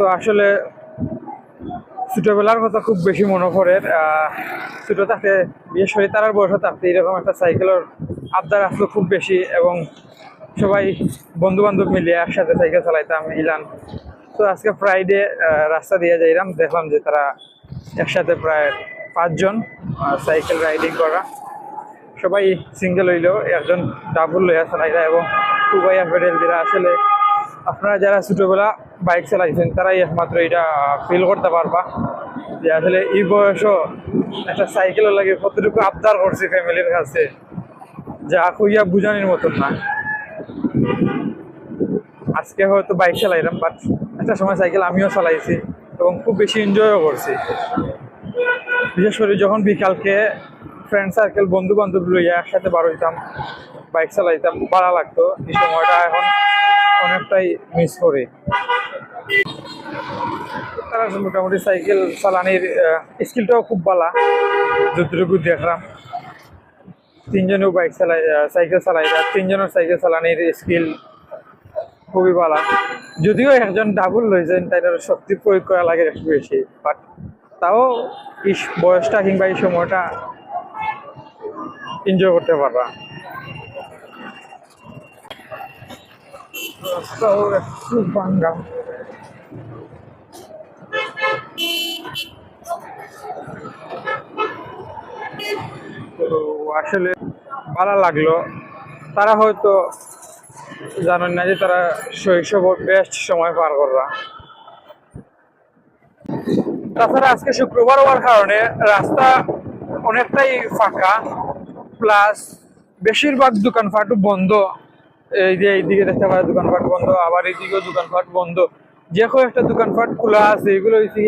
তো আসলে ছোটবেলার কথা খুব বেশি মনে পড়ে। ছোট থাকতে, বিশেষ করে তার বয়স থাকতে এরকম একটা সাইকেলের আবদার আসলো খুব বেশি, এবং সবাই বন্ধু বান্ধব মিলিয়ে একসাথে সাইকেল চালাইতাম ইলান। তো আজকে ফ্রাইডে রাস্তা দিয়ে যাইলাম, দেখলাম যে তারা একসাথে প্রায় 5 জন সাইকেল রাইডিং করা। সবাই সিঙ্গেল হইলেও একজন ডাবল লইয়া চালাইরা, এবং উভয়া পেডেল দিরা। আসলে আপনারা যারা ছোটবেলা বাইক চালাইছেন তারাই একমাত্র এটা ফিল করতে পারবা যে আসলে এই বয়সও একটা সাইকেলের লাগে কতটুকু আবদার করছি ফ্যামিলির কাছে, যা কইয়া বুঝানোর মতন না। আজকে হয়তো বাইক চালাইলাম, বাট একটা সময় সাইকেল আমিও চালাইছি এবং খুব বেশি এনজয়ও করছি। বিশেষ করে যখন বিকালকে ফ্রেন্ড সার্কেল বন্ধু বান্ধব লইয়া একসাথে বার হইতাম, বাইক চালাইতাম, ভালো লাগতো। এই সময়টা এখন অনেকটাই মিস করি। তারা মোটামুটি সাইকেল চালানির স্কিলটাও খুব ভালো, যতটুকু দেখলাম। তিনজনেও বাইক চালাই, সাইকেল চালাই, তিনজনের সাইকেল চালানির স্কিল খুবই ভালো। যদিও একজন ডাবল লইছেন, তাই শক্তি প্রয়োগ করা লাগে একটু বেশি, বাট তাও এই বয়সটা কিংবা এই সময়টা এনজয় করতে পারবা। রাস্তাও একটু ভাঙ্গা। তো আসলে ভালো লাগলো। তারা হয়তো জানেন না যে তারা শৈশব বেস্ট সময় পার কররা। তাছাড়া আজকে শুক্রবার হওয়ার কারণে রাস্তা অনেকটাই ফাঁকা, প্লাস বেশিরভাগ দোকানপাটও বন্ধ। এই যে এইদিকে দেখতে পারে দোকানপাট বন্ধ, আবার এইদিকেও দোকানপাট বন্ধ। যে কোনো একটা দোকানপাট খোলা আছে, এগুলো হচ্ছে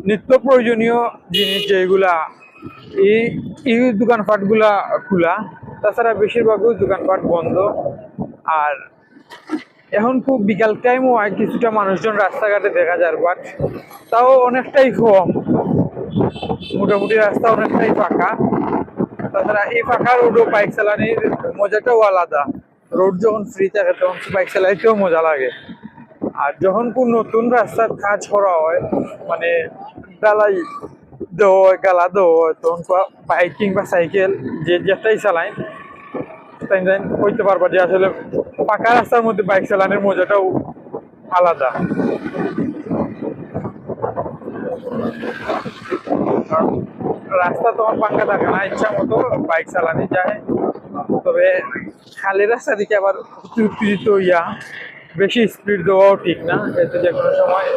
নিত্য প্রয়োজনীয় জিনিস যেগুলা, এই এই দোকানপাটগুলা খোলা। তাছাড়া বেশিরভাগই দোকানপাট বন্ধ। আর এখন খুব বিকাল টাইমও হয়, কিছুটা মানুষজন রাস্তাঘাটে দেখা যায়, বাট তাও অনেকটাই কম। মোটামুটি রাস্তা অনেকটাই ফাঁকা। তাছাড়া এই ফাঁকা রোডও বাইক চালানির মজাটাও আলাদা। রোড যখন ফ্রি থাকে তখন বাইক চালাইতেও মজা লাগে। আর যখন কোন নতুন রাস্তার কাজ করা হয়, মানে ডালাই দেওয়া হয়, গালা দেওয়া হয়, তখন বাইক কিংবা সাইকেল যে যেটাই চালায় তাই হইতে পারবা যে আসলে পাকা রাস্তার মধ্যে বাইক চালানোর মজাটাও আলাদা। রাস্তা তখন পাঙ্কা থাকে না, ইচ্ছা মতো বাইক চালানো যায়। তবে খালি রাস্তা দিকে আবার উত্তেজিত হইয়া বেশি স্পিড দেওয়াও ঠিক না, এতে যে কোনো সময়